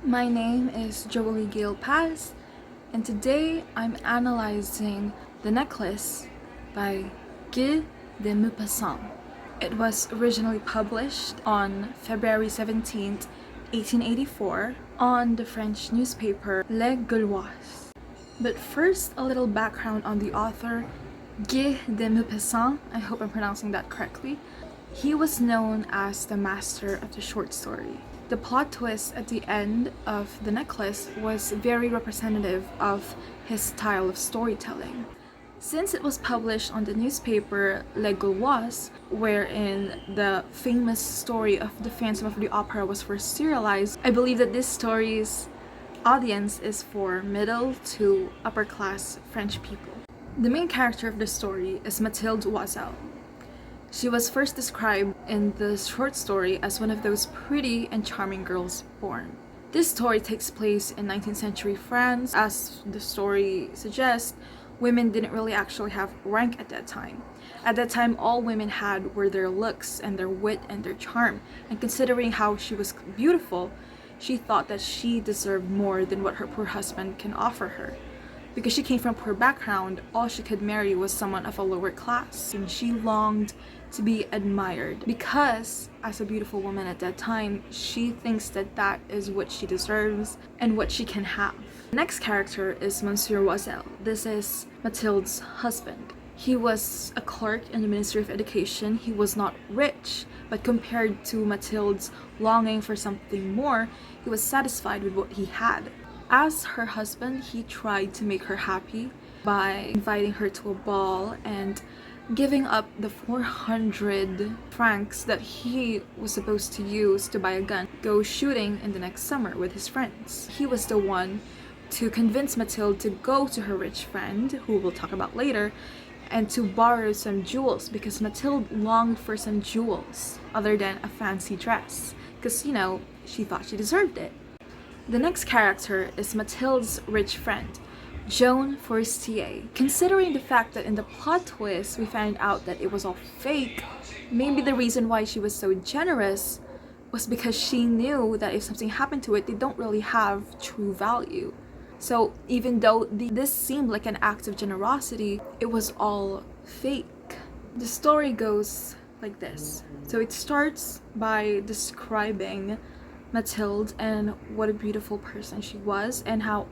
My name is Jolie Gale Paz, and today I'm analyzing The Necklace by Guy de Maupassant. It was originally published on February 17th, 1884, on the French newspaper Le Gaulois. But first, a little background on the author, Guy de Maupassant. I hope I'm pronouncing that correctly. He was known as the master of the short story. The plot twist at the end of The Necklace was very representative of his style of storytelling. Since it was published on the newspaper Le Gaulois, wherein the famous story of the Phantom of the Opera was first serialized, I believe that this story's audience is for middle to upper class French people. The main character of the story is Mathilde Loisel. She was first described in the short story as one of those pretty and charming girls born. This story takes place in 19th century France. As the story suggests, women didn't really actually have rank at that time. At that time, all women had were their looks and their wit and their charm. And considering how she was beautiful, she thought that she deserved more than what her poor husband can offer her. Because she came from a poor background, all she could marry was someone of a lower class, and she longed to be admired because, as a beautiful woman at that time, she thinks that that is what she deserves and what she can have. The next character is Monsieur Loisel. This is Mathilde's husband. He was a clerk in the Ministry of Education. He was not rich, but compared to Mathilde's longing for something more, he was satisfied with what he had. As her husband, he tried to make her happy by inviting her to a ball and giving up the 400 francs that he was supposed to use to buy a gun, go shooting in the next summer with his friends. He was the one to convince Mathilde to go to her rich friend, who we'll talk about later, and to borrow some jewels because Mathilde longed for some jewels other than a fancy dress because, she thought she deserved it. The next character is Mathilde's rich friend, Joan Forestier. Considering the fact that in the plot twist we find out that it was all fake, maybe the reason why she was so generous was because she knew that if something happened to it, they don't really have true value. So even though this seemed like an act of generosity, it was all fake. The story goes like this. So it starts by describing Mathilde and what a beautiful person she was and how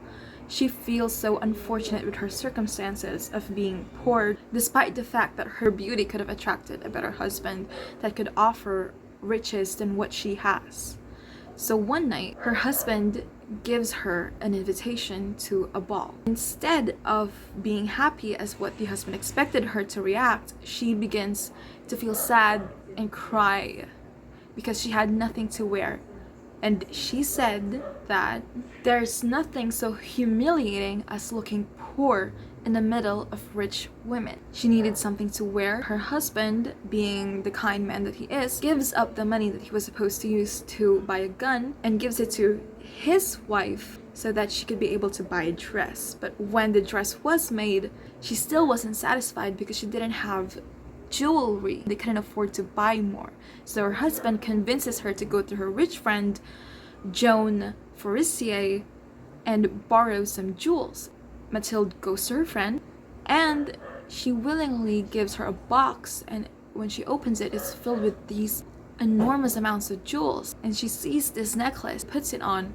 she feels so unfortunate with her circumstances of being poor, despite the fact that her beauty could have attracted a better husband that could offer riches than what she has. So one night, her husband gives her an invitation to a ball. Instead of being happy as what the husband expected her to react, she begins to feel sad and cry because she had nothing to wear. And she said that there's nothing so humiliating as looking poor in the middle of rich women. She needed something to wear. Her husband, being the kind man that he is, gives up the money that he was supposed to use to buy a gun and gives it to his wife so that she could be able to buy a dress. But when the dress was made, she still wasn't satisfied because she didn't have jewelry. They couldn't afford to buy more. So her husband convinces her to go to her rich friend, Joan Forestier, and borrow some jewels. Mathilde goes to her friend and she willingly gives her a box, and when she opens it, it's filled with these enormous amounts of jewels. And she sees this necklace, puts it on.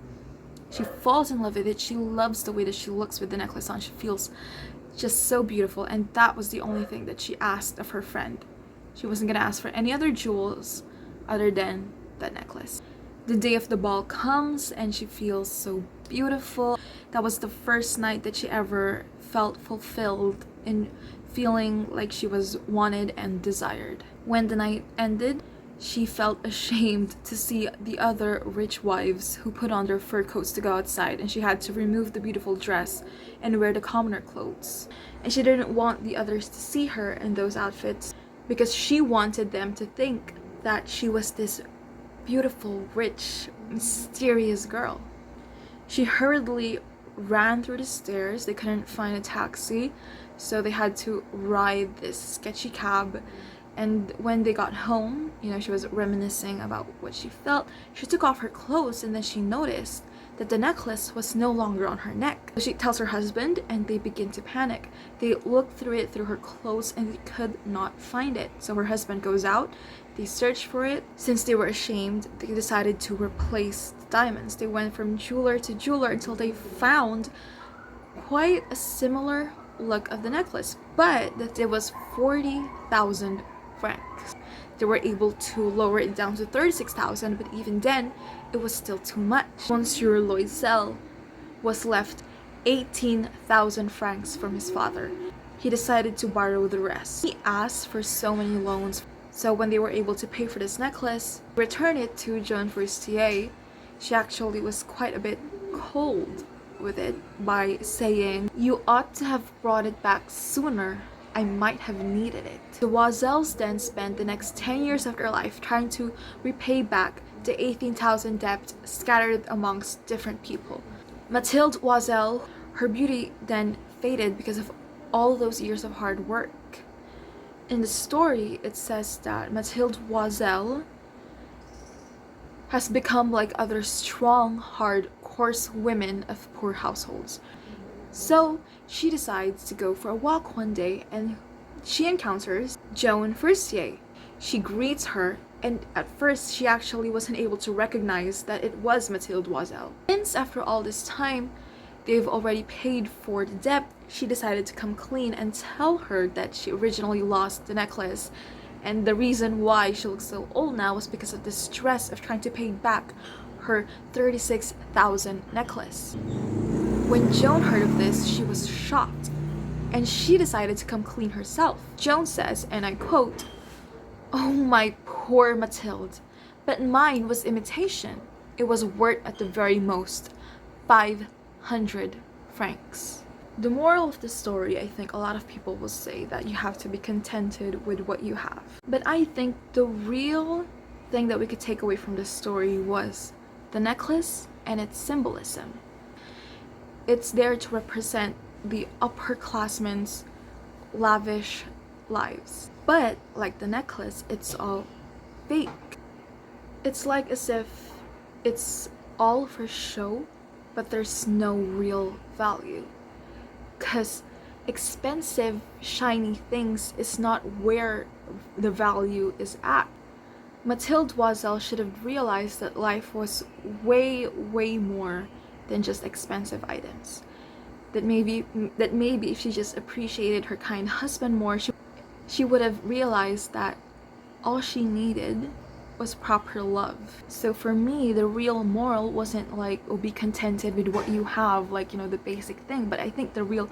She falls in love with it. She loves the way that she looks with the necklace on. She feels just so beautiful, and that was the only thing that she asked of her friend. She wasn't gonna ask for any other jewels other than that necklace. The day of the ball comes and she feels so beautiful. That was the first night that she ever felt fulfilled in feeling like she was wanted and desired. When the night ended, she felt ashamed to see the other rich wives who put on their fur coats to go outside, and she had to remove the beautiful dress and wear the commoner clothes. And she didn't want the others to see her in those outfits because she wanted them to think that she was this beautiful, rich, mysterious girl. She hurriedly ran through the stairs. They couldn't find a taxi, so they had to ride this sketchy cab. And when they got home, she was reminiscing about what she felt. She took off her clothes and then she noticed that the necklace was no longer on her neck. She tells her husband and they begin to panic. They look through it through her clothes and they could not find it. So her husband goes out, they search for it. Since they were ashamed, they decided to replace the diamonds. They went from jeweler to jeweler until they found quite a similar look of the necklace, but that it was 40,000 francs. They were able to lower it down to 36,000, but even then, it was still too much. Monsieur Loisel was left 18,000 francs from his father. He decided to borrow the rest. He asked for so many loans, so when they were able to pay for this necklace, return it to Joan Forestier, she actually was quite a bit cold with it by saying, "You ought to have brought it back sooner. I might have needed it." The Loisels then spent the next 10 years of their life trying to repay back the 18,000 debt scattered amongst different people. Mathilde Loisel, her beauty then faded because of all those years of hard work. In the story, it says that Mathilde Loisel has become like other strong, hard, coarse women of poor households. So she decides to go for a walk one day and she encounters Joan Forestier. She greets her, and at first she actually wasn't able to recognize that it was Mathilde Loisel. Since after all this time they've already paid for the debt, she decided to come clean and tell her that she originally lost the necklace, and the reason why she looks so old now was because of the stress of trying to pay back her 36,000 necklace. When Joan heard of this, she was shocked, and she decided to come clean herself. Joan says, and I quote, "Oh, my poor Mathilde, but mine was imitation. It was worth at the very most 500 francs." The moral of the story, I think a lot of people will say that you have to be contented with what you have. But I think the real thing that we could take away from this story was the necklace and its symbolism. It's there to represent the upperclassmen's lavish lives. But like the necklace, it's all fake. It's like as if it's all for show, but there's no real value. Because expensive, shiny things is not where the value is at. Mathilde Loisel should have realized that life was way, way more than just expensive items. That maybe if she just appreciated her kind husband more, she would have realized that all she needed was proper love. So for me, the real moral wasn't like, oh, be contented with what you have, like, the basic thing. But I think the real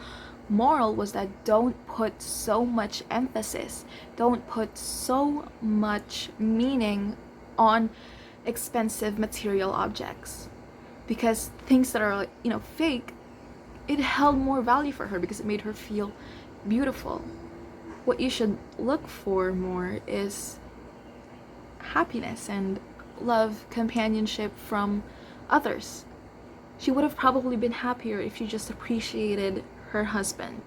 moral was that don't put so much emphasis, don't put so much meaning on expensive material objects. Because things that are, fake, it held more value for her because it made her feel beautiful. What you should look for more is happiness and love, companionship from others. She would have probably been happier if she just appreciated her husband,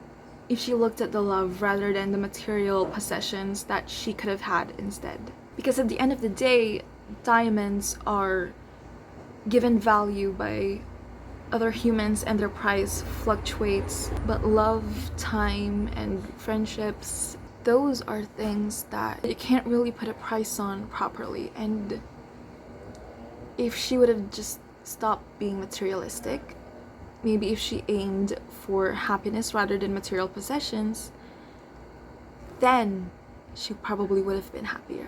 if she looked at the love rather than the material possessions that she could have had instead. Because at the end of the day, diamonds are given value by other humans and their price fluctuates, but love, time, and friendships, those are things that you can't really put a price on properly. And if she would have just stopped being materialistic, maybe if she aimed for happiness rather than material possessions, then she probably would have been happier.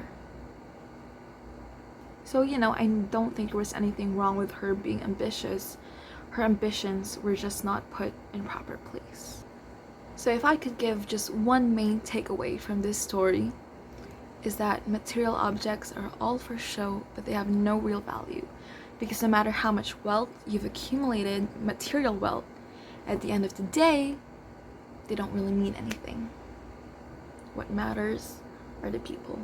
So, I don't think there was anything wrong with her being ambitious. Her ambitions were just not put in proper place. So if I could give just one main takeaway from this story, is that material objects are all for show, but they have no real value. Because no matter how much wealth you've accumulated, material wealth, at the end of the day, they don't really mean anything. What matters are the people.